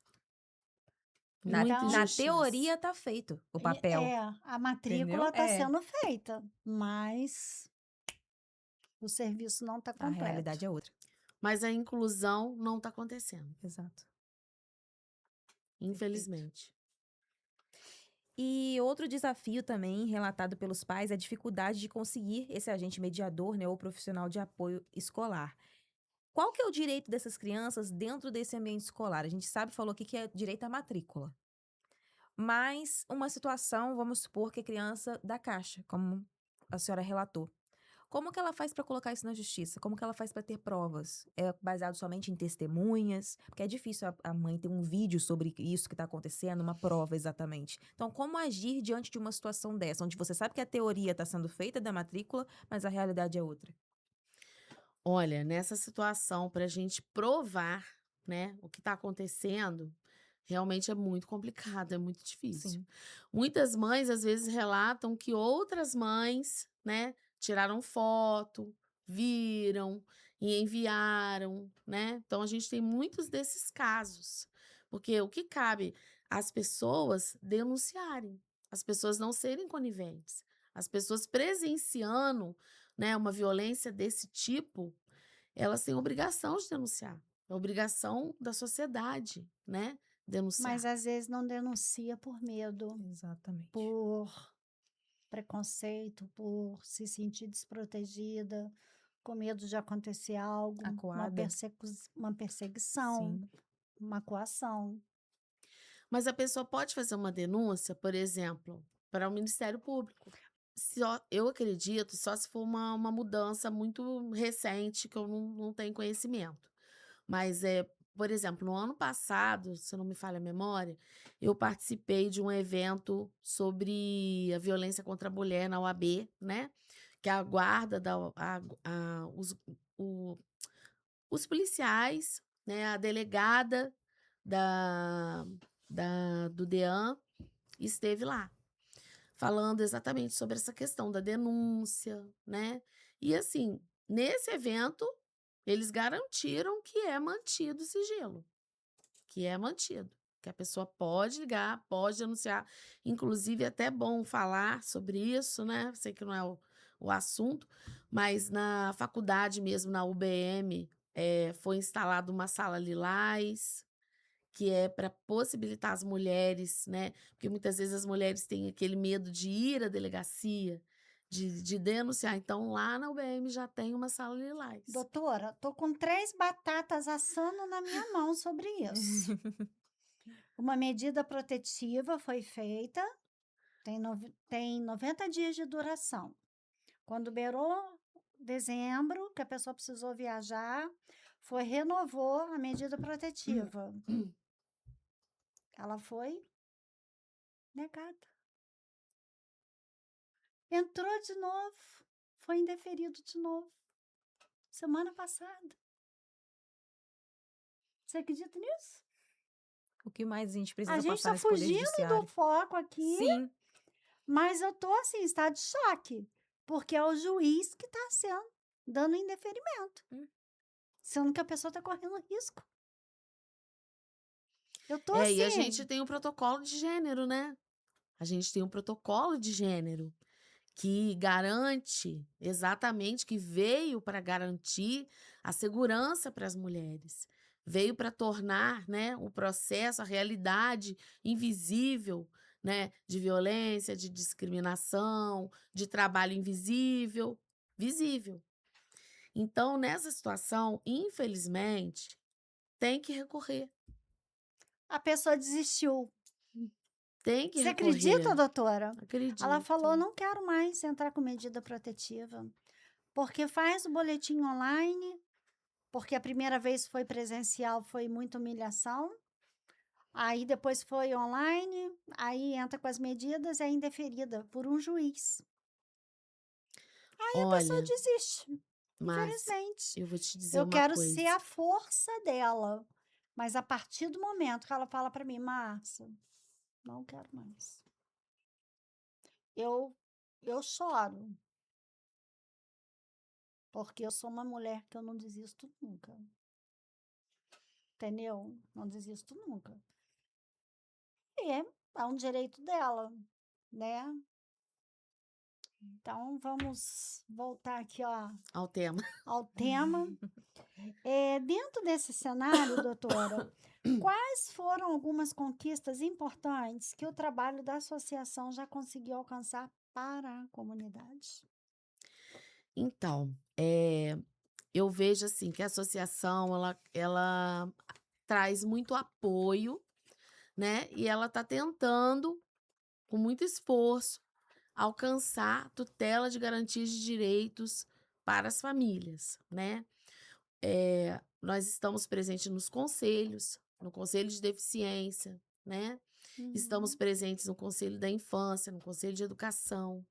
muita Na Então, injustiça. teoria tá feito o papel, a matrícula entendeu? está sendo feita, mas o serviço não está A completo. realidade é outra. Mas a inclusão não está acontecendo, Exato, perfeito. infelizmente. E outro desafio também relatado pelos pais é a dificuldade de conseguir esse agente mediador, né, ou profissional de apoio escolar. Qual que é o direito dessas crianças dentro desse ambiente escolar? A gente sabe, falou aqui que é direito à matrícula. Mas uma situação, vamos supor que a criança da caixa, como a senhora relatou. Como que ela faz para colocar isso na justiça? Como que ela faz para ter provas? É baseado somente em testemunhas? Porque é difícil a mãe ter um vídeo sobre isso que está acontecendo, uma prova exatamente. Então, como agir diante de uma situação dessa, onde você sabe que a teoria está sendo feita da matrícula, mas a realidade é outra? Olha, nessa situação, para a gente provar, né, o que está acontecendo, realmente é muito complicado, é muito difícil. Sim. Muitas mães, às vezes, relatam que outras mães, né, tiraram foto, viram e enviaram, né? Então, a gente tem muitos desses casos. Porque o que cabe às pessoas denunciarem, as pessoas não serem coniventes, as pessoas presenciando, né, uma violência desse tipo, elas têm obrigação de denunciar. É obrigação da sociedade, né, Mas denunciar. às vezes não denuncia por medo, Exatamente. por preconceito, por se sentir desprotegida, com medo de acontecer algo, Acuada? uma perseguição, Sim. uma coação. Mas a pessoa pode fazer uma denúncia, por exemplo, para o Ministério Público. Eu acredito, só se for uma mudança muito recente, que eu não tenho conhecimento. Mas, por exemplo, no ano passado, se não me falha a memória, eu participei de um evento sobre a violência contra a mulher na OAB, né? Que a guarda da, o- os policiais, né? A delegada da, do DEAN esteve lá, falando exatamente sobre essa questão da denúncia, né? E assim, nesse evento, eles garantiram que é mantido o sigilo, que é mantido, que a pessoa pode ligar, pode denunciar. Inclusive, é até bom falar sobre isso, né? Sei que não é o assunto, mas na faculdade mesmo, na UBM, foi instalada uma sala Lilás, que é para possibilitar as mulheres, né? Porque muitas vezes as mulheres têm aquele medo de ir à delegacia, de denunciar. Então, lá na UBM já tem uma sala Lilás. Doutora, tô com 3 batatas assando na minha mão sobre isso. Uma medida protetiva foi feita, tem 90 dias de duração. Quando beirou dezembro, que a pessoa precisou viajar, renovou a medida protetiva. Ela foi negada. Entrou de novo, foi indeferido de novo. Semana passada. Você acredita nisso? O que mais a gente A precisa gente passar tá nesse poder fugindo do judiciário? foco aqui, Sim, mas eu tô assim, em estado de choque, porque é o juiz que tá dando indeferimento, Hum. sendo que a pessoa tá correndo risco. Eu tô E a assim, gente tem um protocolo de gênero, né? A gente tem um protocolo de gênero que garante exatamente, que veio para garantir a segurança para as mulheres. Veio para tornar, né, o processo, a realidade invisível, né, de violência, de discriminação, de trabalho invisível, visível. Então, nessa situação, infelizmente, tem que recorrer. a pessoa desistiu. Tem que Você acredita, recorrer. doutora? Ela falou, Acredito. não quero mais entrar com medida protetiva, porque faz o boletim online, porque a primeira vez foi presencial, foi muita humilhação. Aí depois foi online, aí entra com as medidas e é indeferida por um juiz. Aí a pessoa Olha, desiste, Márcia, infelizmente. eu vou te dizer Eu uma quero ser coisa. a força dela, mas a partir do momento que ela fala para mim, Márcia, não quero mais. Eu choro, porque eu sou uma mulher que eu não desisto nunca. Entendeu? Não desisto nunca. E é um direito dela, né? Então, vamos voltar aqui, ó, Ao tema. ao tema. Dentro desse cenário, doutora, quais foram algumas conquistas importantes que o trabalho da associação já conseguiu alcançar para a comunidade? Então, eu vejo assim que a associação ela traz muito apoio, né? E ela está tentando, com muito esforço, alcançar tutela de garantias de direitos para as famílias, né? Nós estamos presentes nos conselhos, no Conselho de Deficiência, né? Estamos Uhum. presentes no Conselho da Infância, no Conselho de Educação,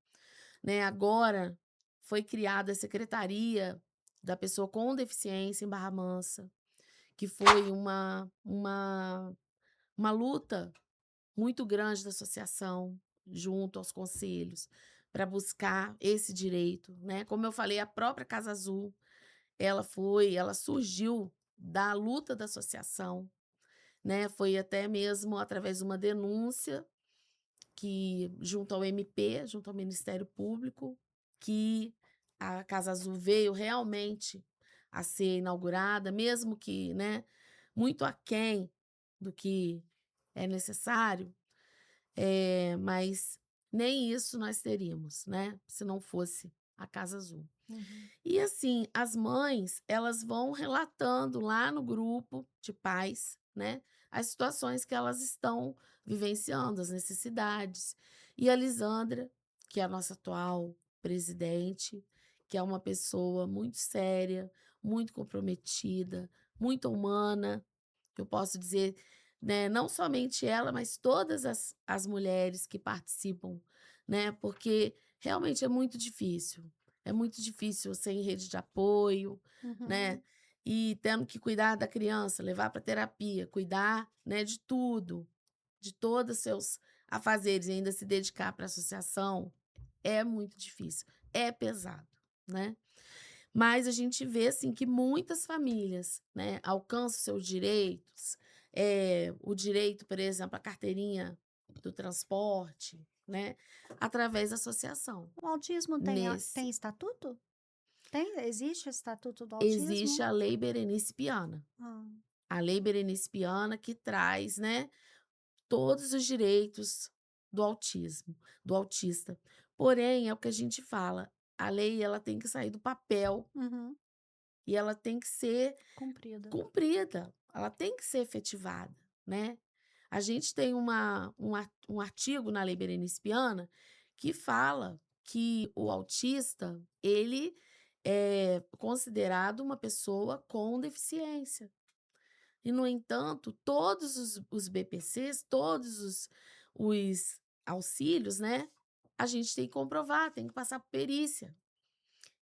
né? Agora foi criada a Secretaria da Pessoa com Deficiência em Barra Mansa, que foi uma luta muito grande da associação, junto aos conselhos, para buscar esse direito, né? Como eu falei, a própria Casa Azul, ela surgiu da luta da associação, né? Foi até mesmo através de uma denúncia que junto ao MP, junto ao Ministério Público, que a Casa Azul veio realmente a ser inaugurada, mesmo que, né, muito aquém do que é necessário, mas nem isso nós teríamos, né, se não fosse a Casa Azul. Uhum. E assim, as mães, elas vão relatando lá no grupo de pais, né, as situações que elas estão vivenciando, as necessidades. E a Lisandra, que é a nossa atual presidente, que é uma pessoa muito séria, muito comprometida, muito humana, eu posso dizer, né, não somente ela, mas todas as mulheres que participam, né, porque realmente é muito difícil. É muito difícil sem rede de apoio, né? Uhum. E tendo que cuidar da criança, levar para terapia, cuidar, né, de tudo, de todos os seus afazeres e ainda se dedicar para a associação, é muito difícil, é pesado, né? Mas a gente vê assim que muitas famílias, né, alcançam seus direitos, o direito, por exemplo, à carteirinha do transporte, né, através da associação. O autismo tem Nesse estatuto? Existe o estatuto do existe autismo? a Lei Berenice Piana. Ah, A Lei Berenice Piana que traz, né, todos os direitos do autismo, do autista. Porém, é o que a gente fala, a lei ela tem que sair do papel Uhum. e ela tem que ser Cumprida. cumprida, ela tem que ser efetivada, né? A gente tem um artigo na Lei Berenice Piana que fala que o autista, ele é considerado uma pessoa com deficiência. E, no entanto, todos os BPCs, todos os auxílios, né? A gente tem que comprovar, tem que passar por perícia.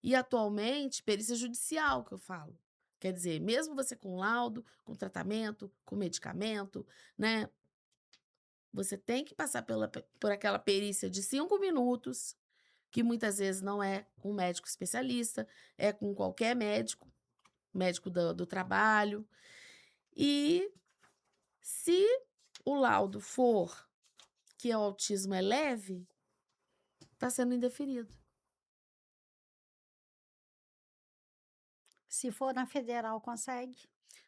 E atualmente, perícia judicial, que eu falo. Quer dizer, mesmo você com laudo, com tratamento, com medicamento, né? Você tem que passar por aquela perícia de 5 minutos, que muitas vezes não é com um médico especialista, é com qualquer médico, médico do trabalho. E se o laudo for que o autismo é leve, está sendo indeferido. Se for na federal, consegue?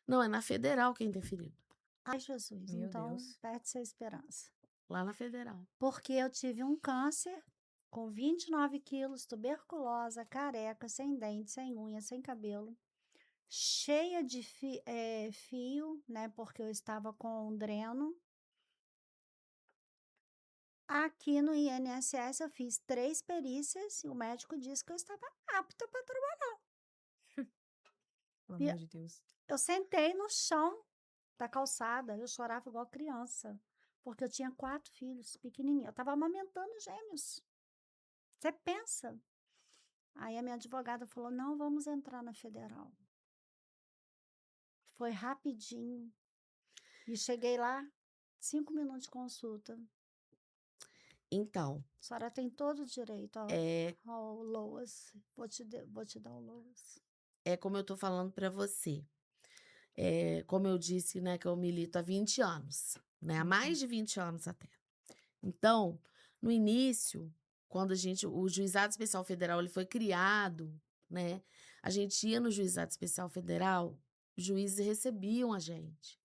Não, é na federal que é indeferido. Ai, Jesus, Meu então Deus. perde-se a esperança. Lá na federal. Porque eu tive um câncer com 29 quilos, tuberculosa, careca, sem dente, sem unha, sem cabelo, cheia de fio, né? Porque eu estava com um dreno. Aqui no INSS eu fiz 3 perícias e o médico disse que eu estava apta para trabalhar. Pelo E amor de Deus. eu sentei no chão da calçada, eu chorava igual criança, porque eu tinha 4 filhos pequenininhos. Eu estava amamentando gêmeos. Você pensa? Aí a minha advogada falou: não, vamos entrar na federal. Foi rapidinho. E cheguei lá, 5 minutos de consulta. Então, A senhora tem todo o direito é, ao LOAS. Vou te dar o LOAS. é como eu tô falando para você. Como eu disse, né, que eu milito há 20 anos, né, há mais de 20 anos até. Então, no início, quando o Juizado Especial Federal ele foi criado, né, a gente ia no Juizado Especial Federal, os juízes recebiam a gente.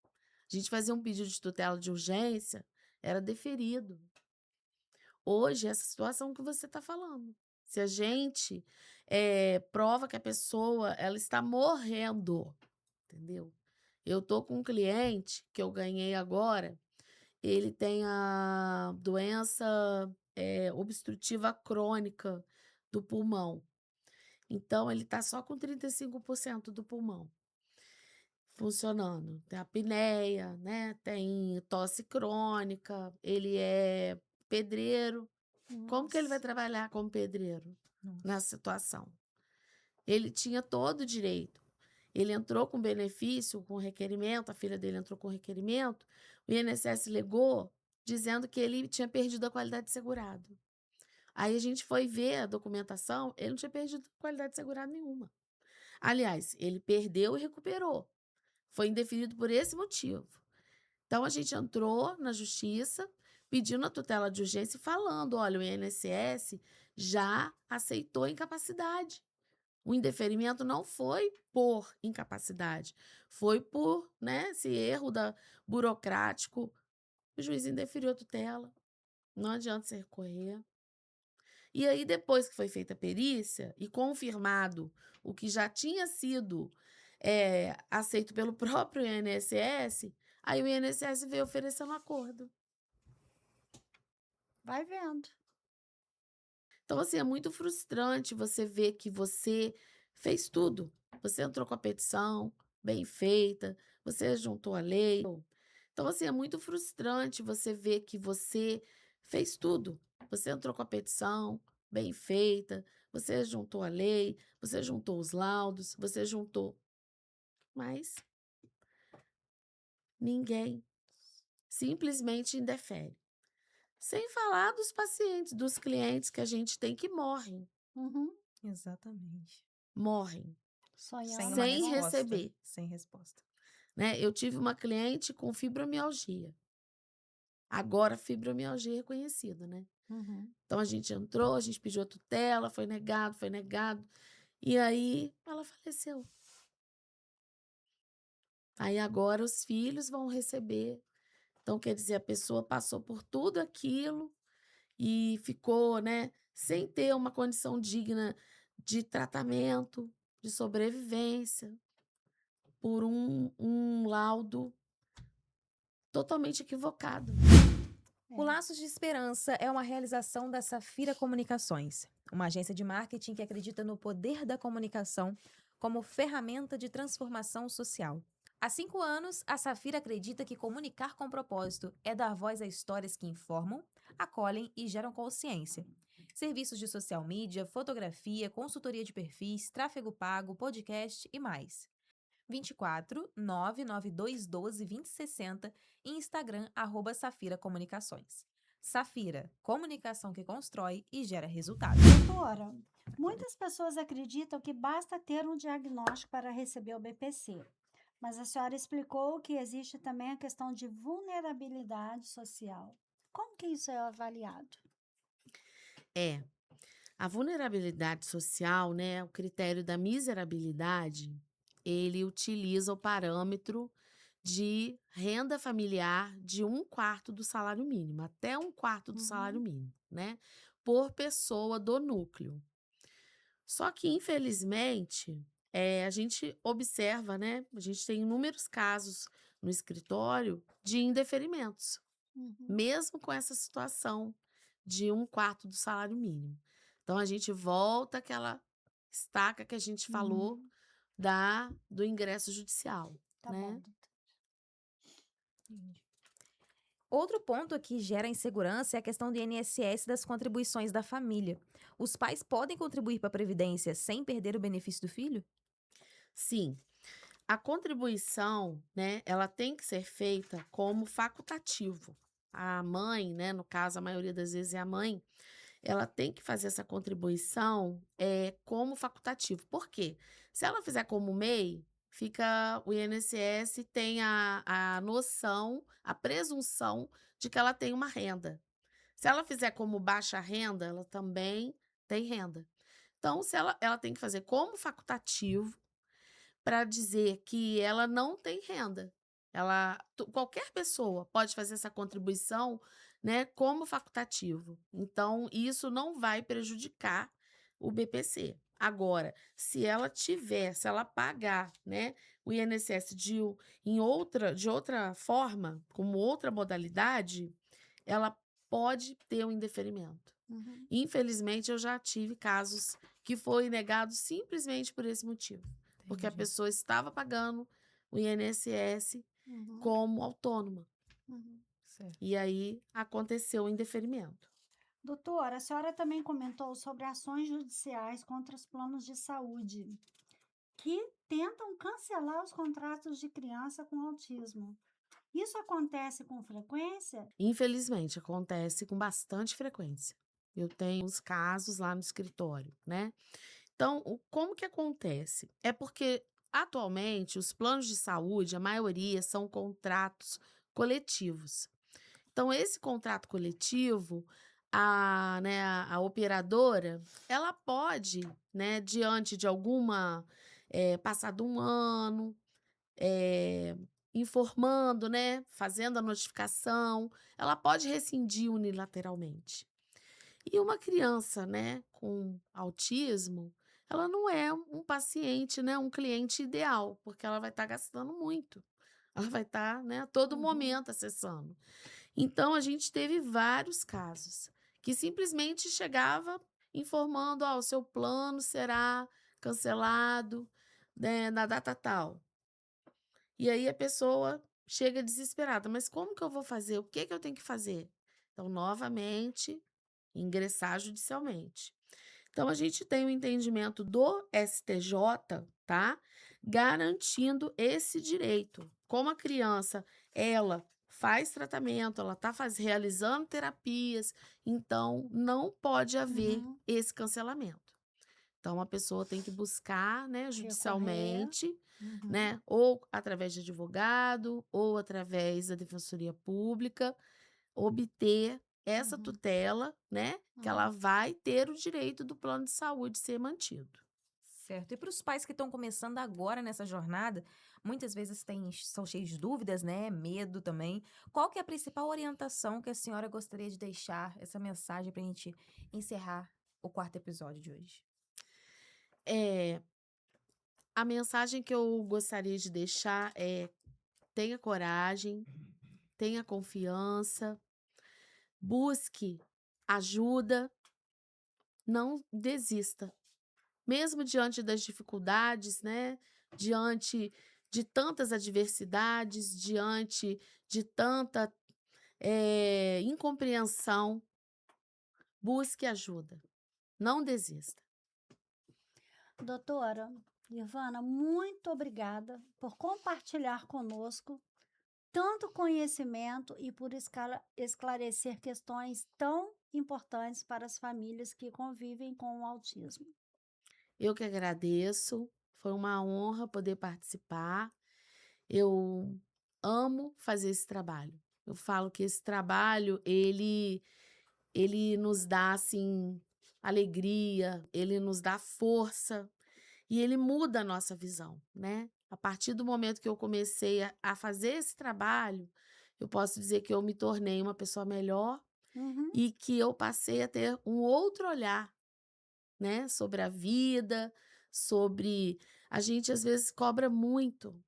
A gente fazia um pedido de tutela de urgência, era deferido. Hoje, essa situação que você está falando. Se a gente prova que a pessoa ela está morrendo, entendeu? Eu tô com um cliente que eu ganhei agora, ele tem a doença obstrutiva crônica do pulmão. Então, ele tá só com 35% do pulmão funcionando. Tem apneia, né? Tem tosse crônica, ele é pedreiro. Como que ele vai Nossa, trabalhar como pedreiro Nossa. nessa situação? Ele tinha todo o direito. Ele entrou com benefício, com requerimento, a filha dele entrou com requerimento, o INSS legou dizendo que ele tinha perdido a qualidade de segurado. Aí a gente foi ver a documentação, ele não tinha perdido qualidade de segurado nenhuma. Aliás, ele perdeu e recuperou. Foi indeferido por esse motivo. Então a gente entrou na justiça, pedindo a tutela de urgência e falando: olha, o INSS já aceitou a incapacidade. O indeferimento não foi por incapacidade, foi por, né, esse erro burocrático. O juiz indeferiu a tutela. Não adianta você recorrer. E aí, depois que foi feita a perícia e confirmado o que já tinha sido aceito pelo próprio INSS, aí o INSS veio oferecendo um acordo. vai vendo. Então, assim, é muito frustrante você ver que você fez tudo. Você entrou com a petição bem feita, você juntou a lei. Então, assim, é muito frustrante você ver que você fez tudo. Você entrou com a petição bem feita, você juntou a lei, você juntou os laudos, você juntou. Mas ninguém simplesmente indefere. Sem falar dos pacientes, dos clientes que a gente tem que morrem. Uhum. Exatamente. Morrem. Sonhando Sem uma Sem com- resposta. receber. Sem resposta. Né? Eu tive uma cliente com fibromialgia. Agora, fibromialgia é reconhecida, né? Uhum. Então, a gente entrou, a gente pediu a tutela, foi negado, foi negado. E aí, ela faleceu. Aí, agora, os filhos vão receber. Então, quer dizer, a pessoa passou por tudo aquilo e ficou, né, sem ter uma condição digna de tratamento, de sobrevivência, por um laudo totalmente equivocado. O É. Laços de Esperança é uma realização da Safira Comunicações, uma agência de marketing que acredita no poder da comunicação como ferramenta de transformação social. Há 5 anos, a Safira acredita que comunicar com propósito é dar voz a histórias que informam, acolhem e geram consciência. Serviços de social media, fotografia, consultoria de perfis, tráfego pago, podcast e mais. 24 99212 2060 e Instagram @Safira Comunicações. Safira, comunicação que constrói e gera resultado. Doutora, muitas pessoas acreditam que basta ter um diagnóstico para receber o BPC, mas a senhora explicou que existe também a questão de vulnerabilidade social. Como que isso é avaliado? É, a vulnerabilidade social, né, o critério da miserabilidade, ele utiliza o parâmetro de renda familiar de 1/4 do salário mínimo, até 1/4 do salário Uhum, mínimo, né, por pessoa do núcleo. Só que, infelizmente, a gente observa, né, a gente tem inúmeros casos no escritório de indeferimentos, uhum, mesmo com essa situação de 1/4 do salário mínimo. Então a gente volta àquela estaca que a gente falou uhum. do ingresso judicial, Tá bom, né. doutora. Outro ponto que gera insegurança é a questão do INSS das contribuições da família. Os pais podem contribuir para a Previdência sem perder o benefício do filho? Sim, a contribuição, né, ela tem que ser feita como facultativo. A mãe, né, no caso, a maioria das vezes é a mãe, ela tem que fazer essa contribuição, como facultativo. Por quê? Se ela fizer como MEI, fica o INSS tem a noção, a presunção de que ela tem uma renda. Se ela fizer como baixa renda, ela também tem renda. Então, se ela tem que fazer como facultativo para dizer que ela não tem renda. Qualquer pessoa pode fazer essa contribuição, né, como facultativo. Então, isso não vai prejudicar o BPC. Agora, se ela pagar, né, o INSS de outra forma, como outra modalidade, ela pode ter um indeferimento. Uhum, Infelizmente, eu já tive casos que foi negado simplesmente por esse motivo. Porque a Entendi. pessoa estava pagando o INSS uhum, como autônoma. uhum. Certo. E aí aconteceu o indeferimento. Doutora, a senhora também comentou sobre ações judiciais contra os planos de saúde que tentam cancelar os contratos de criança com autismo. Isso acontece com frequência? Infelizmente, acontece com bastante frequência. Eu tenho uns casos lá no escritório, né? Então, como que acontece? É porque atualmente os planos de saúde, a maioria são contratos coletivos. Então, esse contrato coletivo, a operadora, ela pode, né, diante de passado um ano, eh, informando, né, fazendo a notificação, ela pode rescindir unilateralmente. E uma criança, né, com autismo, ela não é um paciente, né, um cliente ideal, porque ela vai estar gastando muito. Ela vai estar, né, a todo Uhum, momento acessando. Então a gente teve vários casos que simplesmente chegava informando: "Ó, o seu plano será cancelado, né, na data tal". E aí a pessoa chega desesperada: "Mas como que eu vou fazer? O que que eu tenho que fazer?". Então, novamente, ingressar judicialmente. Então a gente tem o entendimento do STJ, tá, garantindo esse direito. Como a criança, ela faz tratamento, ela está realizando terapias, então não pode haver uhum. esse cancelamento. Então a pessoa tem que buscar, né, Recorrer. judicialmente, Uhum, né, ou através de advogado, ou através da defensoria pública, obter essa uhum, tutela, né, que ela uhum. vai ter o direito do plano de saúde ser mantido. Certo. E para os pais que estão começando agora nessa jornada, muitas vezes são cheios de dúvidas, né? Medo também. Qual que é a principal orientação que a senhora gostaria de deixar, essa mensagem para a gente encerrar? o quarto episódio de hoje? É, a mensagem que eu gostaria de deixar é: tenha coragem, tenha confiança, busque ajuda, não desista. Mesmo diante das dificuldades, né? Diante de tantas adversidades, diante de tanta incompreensão, busque ajuda. Não desista. Doutora Ivana, muito obrigada por compartilhar conosco tanto conhecimento e por esclarecer questões tão importantes para as famílias que convivem com o autismo. Eu que agradeço. Foi uma honra poder participar. Eu amo fazer esse trabalho. Eu falo que esse trabalho, ele nos dá, assim, alegria, ele nos dá força e ele muda a nossa visão, né? A partir do momento que eu comecei a fazer esse trabalho, eu posso dizer que eu me tornei uma pessoa melhor Uhum. e que eu passei a ter um outro olhar, né, sobre a vida, sobre a gente às vezes cobra muito,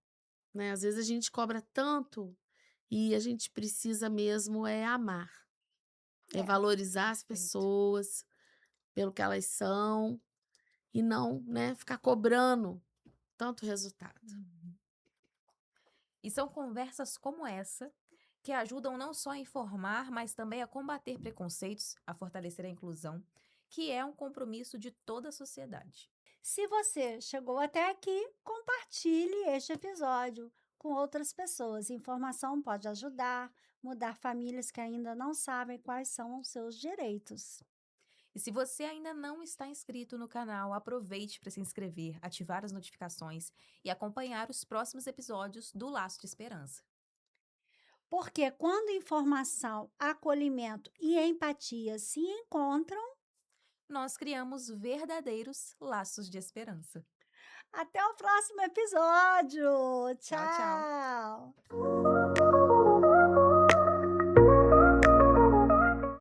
né? Às vezes a gente cobra tanto e a gente precisa mesmo é amar, é É, valorizar as Perfeito. pessoas pelo que elas são e não, né, ficar cobrando tanto resultado. Uhum. E são conversas como essa que ajudam não só a informar, mas também a combater preconceitos, a fortalecer a inclusão, que é um compromisso de toda a sociedade. Se você chegou até aqui, compartilhe este episódio com outras pessoas. Informação pode ajudar, mudar famílias que ainda não sabem quais são os seus direitos. E se você ainda não está inscrito no canal, aproveite para se inscrever, ativar as notificações e acompanhar os próximos episódios do Laço de Esperança. Porque quando informação, acolhimento e empatia se encontram, Nós criamos verdadeiros laços de esperança. até o próximo episódio. Tchau, tchau. Tchau!